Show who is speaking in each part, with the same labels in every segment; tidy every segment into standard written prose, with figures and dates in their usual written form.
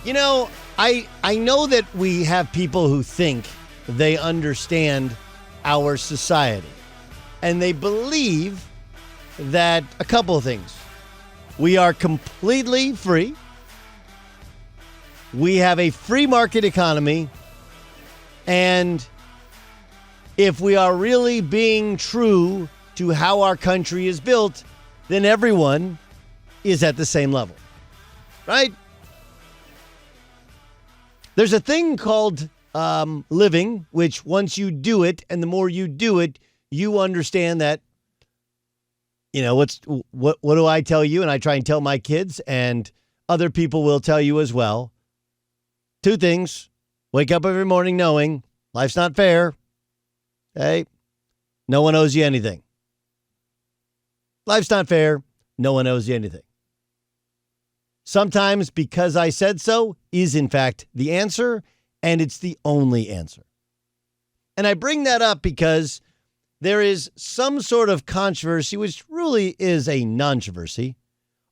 Speaker 1: You know, I know that we have people who think they understand our society. And they believe that a couple of things. We are completely free. We have a free market economy. And if we are really being true to how our country is built, then everyone is at the same level. Right? There's a thing called living, which once you do it, and the more you do it, you understand that, you know, what do I tell you? And I try and tell my kids, and other people will tell you as well. Two things. Wake up every morning knowing life's not fair. Hey, no one owes you anything. Life's not fair. No one owes you anything. Sometimes because I said so is, in fact, the answer, and it's the only answer. And I bring that up because there is some sort of controversy, which really is a non-controversy,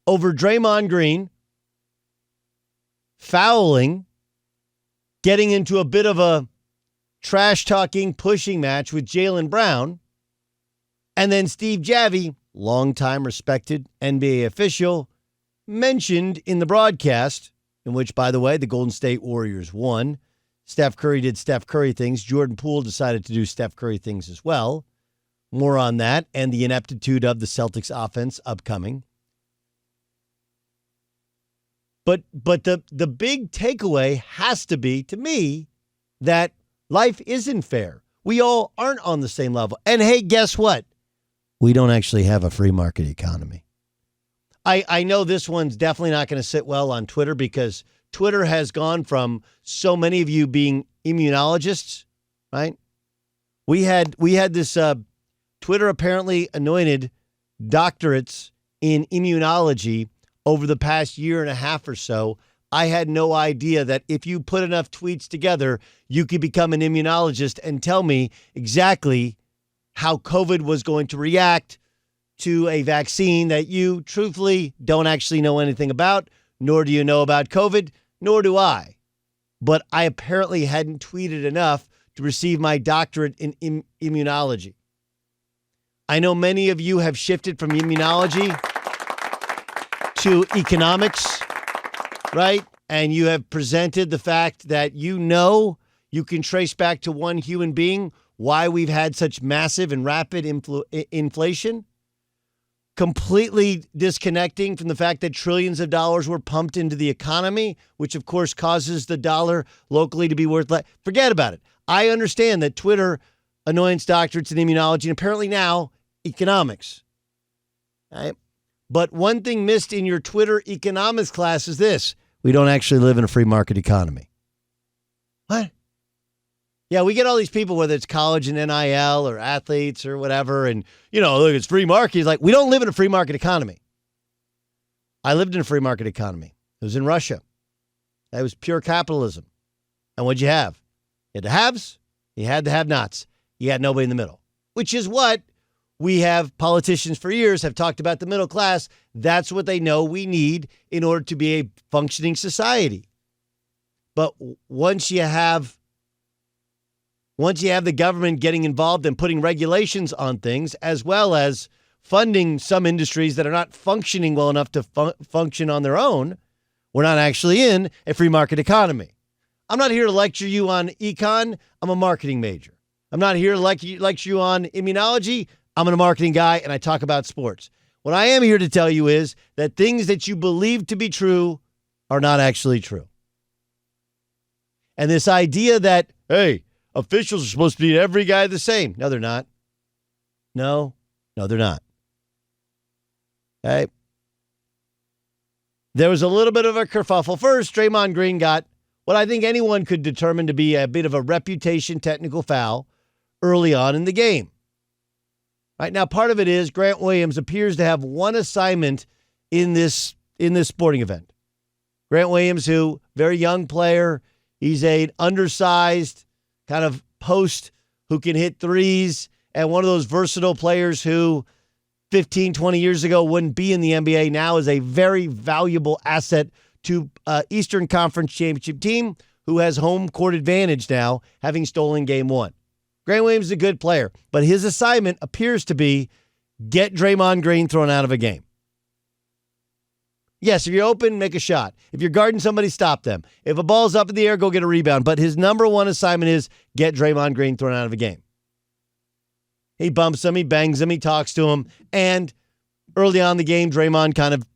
Speaker 1: over Draymond Green fouling, getting into a bit of a trash-talking, pushing match with Jaylen Brown, and then Steve Javie, longtime respected NBA official, mentioned in the broadcast, in which, by the way, the Golden State Warriors won. Steph Curry did Steph Curry things. Jordan Poole decided to do Steph Curry things as well. More on that and the ineptitude of the Celtics offense upcoming. But the big takeaway has to be, to me, that life isn't fair. We all aren't on the same level. And hey, guess what? We don't actually have a free market economy. I know this one's definitely not going to sit well on Twitter because Twitter has gone from so many of you being immunologists, right? We had this Twitter apparently anointed doctorates in immunology over the past year and a half or so. I had no idea that if you put enough tweets together, you could become an immunologist and tell me exactly how COVID was going to react to a vaccine that you truthfully don't actually know anything about, nor do you know about COVID, nor do I. But I apparently hadn't tweeted enough to receive my doctorate in immunology. I know many of you have shifted from immunology to economics, right? And you have presented the fact that you know you can trace back to one human being why we've had such massive and rapid inflation. Completely disconnecting from the fact that trillions of dollars were pumped into the economy, which of course causes the dollar locally to be worth less. Forget about it. I understand that Twitter anoints doctorates in immunology and apparently now economics. Right? But one thing missed in your Twitter economics class is this. We don't actually live in a free market economy. What? Yeah, we get all these people, whether it's college and NIL or athletes or whatever, and, you know, look, it's free market. It's like, we don't live in a free market economy. I lived in a free market economy. It was in Russia. That was pure capitalism. And what'd you have? You had the haves, you had the have-nots. You had nobody in the middle, which is what we have politicians for years have talked about the middle class. That's what they know we need in order to be a functioning society. But once you have the government getting involved and putting regulations on things, as well as funding some industries that are not functioning well enough to function on their own, we're not actually in a free market economy. I'm not here to lecture you on econ. I'm a marketing major. I'm not here to lecture you on immunology. I'm a marketing guy, and I talk about sports. What I am here to tell you is that things that you believe to be true are not actually true. And this idea that, hey, officials are supposed to be every guy the same. No, they're not. No, they're not. Okay. There was a little bit of a kerfuffle. First, Draymond Green got what I think anyone could determine to be a bit of a reputation technical foul early on in the game. Right now, part of it is Grant Williams appears to have one assignment in this sporting event. Grant Williams, who very young player, he's an undersized kind of post who can hit threes, and one of those versatile players who 15, 20 years ago wouldn't be in the NBA, now is a very valuable asset to Eastern Conference Championship team who has home court advantage now, having stolen game one. Grant Williams is a good player, but his assignment appears to be get Draymond Green thrown out of a game. Yes, if you're open, make a shot. If you're guarding somebody, stop them. If a ball's up in the air, go get a rebound. But his number one assignment is get Draymond Green thrown out of a game. He bumps him, he bangs him, he talks to him, and early on in the game, Draymond kind of,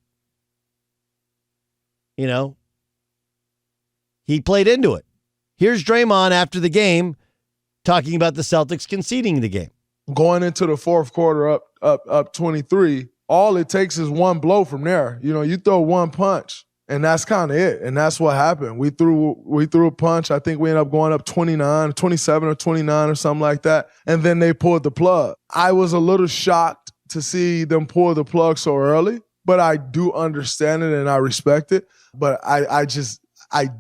Speaker 1: he played into it. Here's Draymond after the game talking about the Celtics conceding the game.
Speaker 2: Going into the fourth quarter up 23, all it takes is one blow from there. You throw one punch, and that's kind of it. And that's what happened. We threw a punch. I think we ended up going up 27 or 29 or something like that. And then they pulled the plug. I was a little shocked to see them pull the plug so early, but I do understand it and I respect it. But I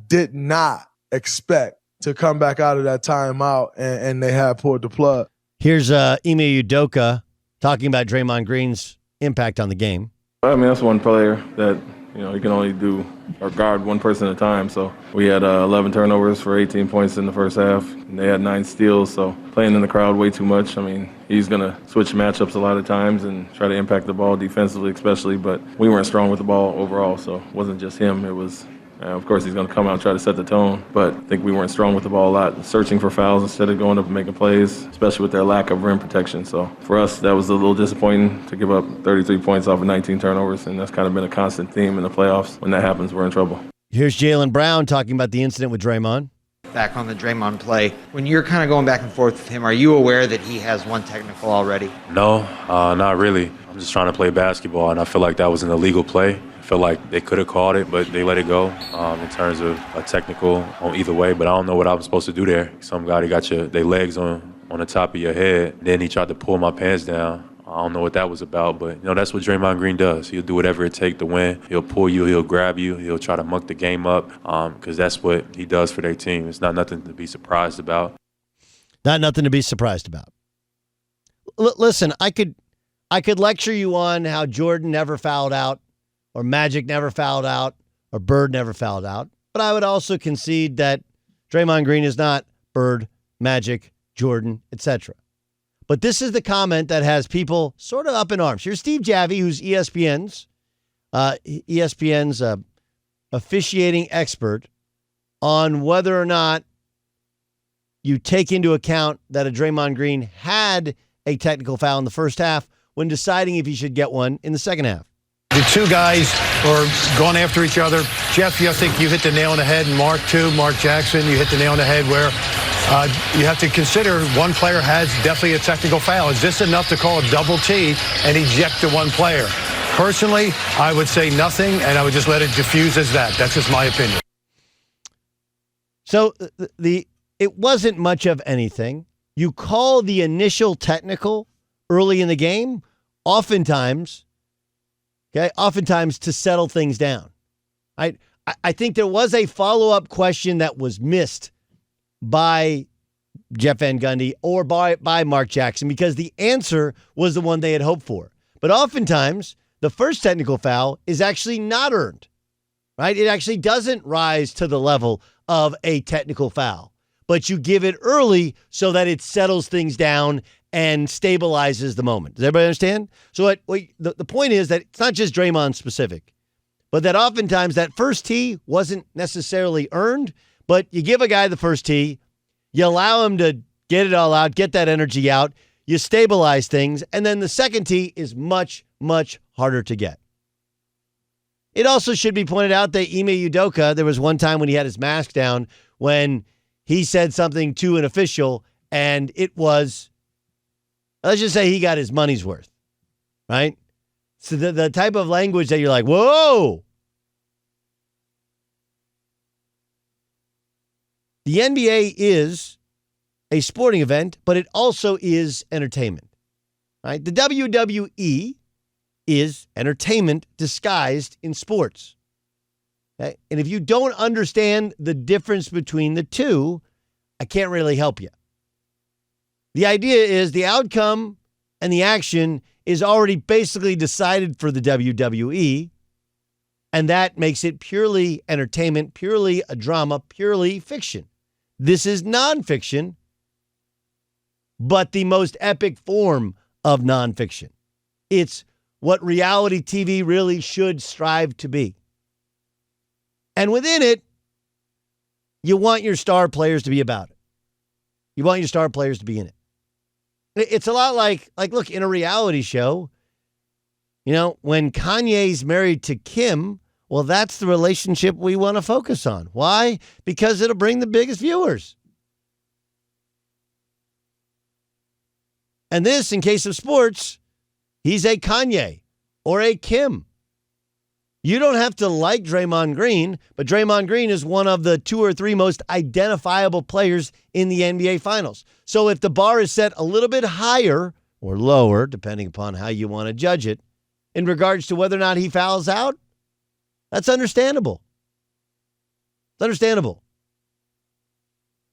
Speaker 2: did not expect to come back out of that timeout and they had pulled the plug.
Speaker 1: Here's Ime Udoka talking about Draymond Green's impact on the game.
Speaker 3: I mean, that's one player that, he can only do or guard one person at a time. So we had 11 turnovers for 18 points in the first half. And they had 9 steals, so playing in the crowd way too much. I mean, he's going to switch matchups a lot of times and try to impact the ball defensively especially, but we weren't strong with the ball overall, so it wasn't just him. It was, of course, he's going to come out and try to set the tone, but I think we weren't strong with the ball a lot, searching for fouls instead of going up and making plays, especially with their lack of rim protection. So for us, that was a little disappointing to give up 33 points off of 19 turnovers, and that's kind of been a constant theme in the playoffs. When that happens, we're in trouble.
Speaker 1: Here's Jaylen Brown talking about the incident with Draymond.
Speaker 4: Back on the Draymond play, when you're kind of going back and forth with him, are you aware that he has one technical already?
Speaker 5: No, not really. I'm just trying to play basketball, and I feel like that was an illegal play. I feel like they could have called it, but they let it go in terms of a technical on either way. But I don't know what I was supposed to do there. Some guy, they got their legs on the top of your head. Then he tried to pull my pants down. I don't know what that was about, but that's what Draymond Green does. He'll do whatever it takes to win. He'll pull you, he'll grab you, he'll try to muck the game up because that's what he does for their team. It's not nothing to be surprised about.
Speaker 1: Not nothing to be surprised about. Listen, I could lecture you on how Jordan never fouled out, or Magic never fouled out, or Bird never fouled out, but I would also concede that Draymond Green is not Bird, Magic, Jordan, etc. But this is the comment that has people sort of up in arms. Here's Steve Javie, who's ESPN's officiating expert on whether or not you take into account that a Draymond Green had a technical foul in the first half when deciding if he should get one in the second half.
Speaker 6: The two guys were going after each other. Jeff, I think you hit the nail on the head, and Mark Jackson, you hit the nail on the head where you have to consider one player has definitely a technical foul. Is this enough to call a double T and eject the one player? Personally, I would say nothing, and I would just let it diffuse as that. That's just my opinion.
Speaker 1: So it wasn't much of anything. You call the initial technical early in the game, oftentimes to settle things down. I think there was a follow-up question that was missed by Jeff Van Gundy or by Mark Jackson because the answer was the one they had hoped for. But oftentimes, the first technical foul is actually not earned, right? It actually doesn't rise to the level of a technical foul, but you give it early so that it settles things down and stabilizes the moment. Does everybody understand? So the point is that it's not just Draymond specific, but that oftentimes that first tee wasn't necessarily earned, but you give a guy the first tee, you allow him to get it all out, get that energy out, you stabilize things, and then the second tee is much, much harder to get. It also should be pointed out that Ime Udoka, there was one time when he had his mask down when he said something to an official, and it was, let's just say he got his money's worth, right? So the type of language that you're like, whoa. The NBA is a sporting event, but it also is entertainment, right? The WWE is entertainment disguised in sports. Okay? And if you don't understand the difference between the two, I can't really help you. The idea is the outcome and the action is already basically decided for the WWE. And that makes it purely entertainment, purely a drama, purely fiction. This is nonfiction, but the most epic form of nonfiction. It's what reality TV really should strive to be. And within it, you want your star players to be about it. You want your star players to be in it. It's a lot like look, in a reality show, when Kanye's married to Kim, well, that's the relationship we want to focus on. Why? Because it'll bring the biggest viewers. And this, in case of sports, he's a Kanye or a Kim. You don't have to like Draymond Green, but Draymond Green is one of the 2 or 3 most identifiable players in the NBA Finals. So if the bar is set a little bit higher or lower, depending upon how you want to judge it, in regards to whether or not he fouls out, that's understandable. It's understandable.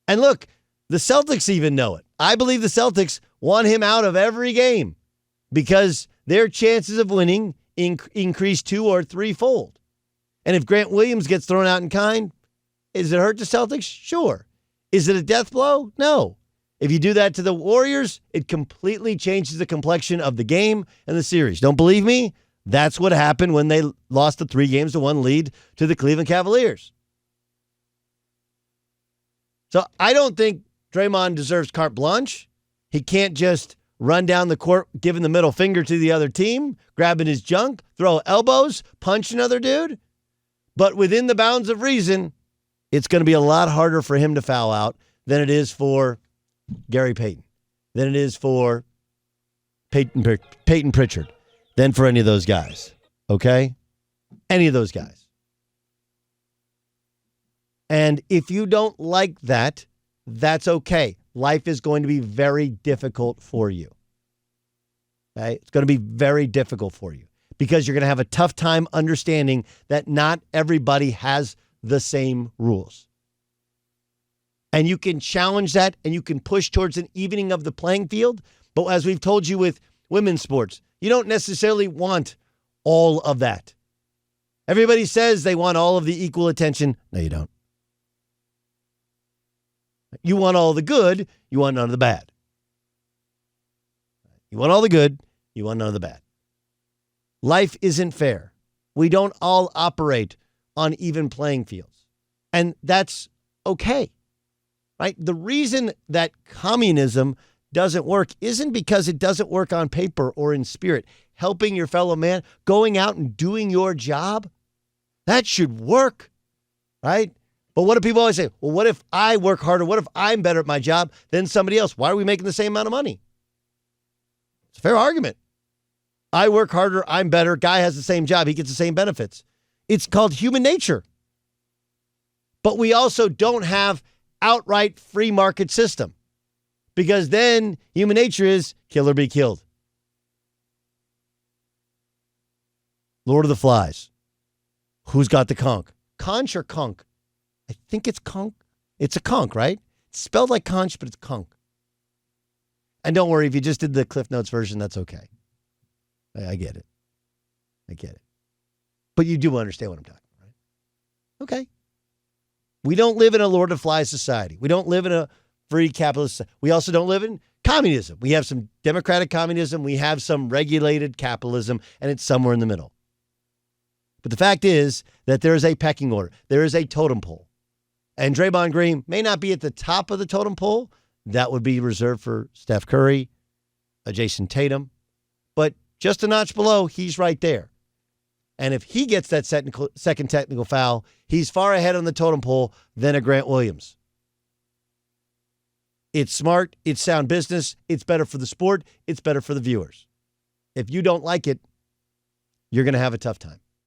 Speaker 1: And look, the Celtics even know it. I believe the Celtics want him out of every game because their chances of winning increase 2 or 3-fold. And if Grant Williams gets thrown out in kind, does it hurt the Celtics? Sure. Is it a death blow? No. If you do that to the Warriors, it completely changes the complexion of the game and the series. Don't believe me? That's what happened when they lost the 3-1 lead to the Cleveland Cavaliers. So I don't think Draymond deserves carte blanche. He can't just run down the court, giving the middle finger to the other team, grabbing his junk, throw elbows, punch another dude. But within the bounds of reason, it's going to be a lot harder for him to foul out than it is for Gary Payton, than it is for Peyton Pritchard, than for any of those guys. Okay? Any of those guys. And if you don't like that, that's okay. Life is going to be very difficult for you. Okay? It's going to be very difficult for you because you're going to have a tough time understanding that not everybody has the same rules. And you can challenge that and you can push towards an evening of the playing field. But as we've told you with women's sports, you don't necessarily want all of that. Everybody says they want all of the equal attention. No, you don't. You want all the good. You want none of the bad. You want all the good. You want none of the bad. Life isn't fair. We don't all operate on even playing fields. And that's okay. Right? The reason that communism doesn't work isn't because it doesn't work on paper or in spirit. Helping your fellow man, going out and doing your job, that should work, right? But what do people always say? Well, what if I work harder? What if I'm better at my job than somebody else? Why are we making the same amount of money? It's a fair argument. I work harder, I'm better. Guy has the same job, he gets the same benefits. It's called human nature. But we also don't have outright free market system. Because then human nature is kill or be killed. Lord of the Flies. Who's got the conch? Conch or conch? I think it's conch. It's a conch, right? It's spelled like conch, but it's conch. And don't worry, if you just did the Cliff Notes version, that's okay. I get it. I get it. But you do understand what I'm talking about, right? Okay. We don't live in a Lord of the Flies society. We don't live in a free capitalist. We also don't live in communism. We have some democratic communism. We have some regulated capitalism, and it's somewhere in the middle. But the fact is that there is a pecking order. There is a totem pole. And Draymond Green may not be at the top of the totem pole. That would be reserved for Steph Curry, Jason Tatum. But just a notch below, he's right there. And if he gets that second technical foul, he's far ahead on the totem pole than a Grant Williams. It's smart. It's sound business. It's better for the sport. It's better for the viewers. If you don't like it, you're going to have a tough time.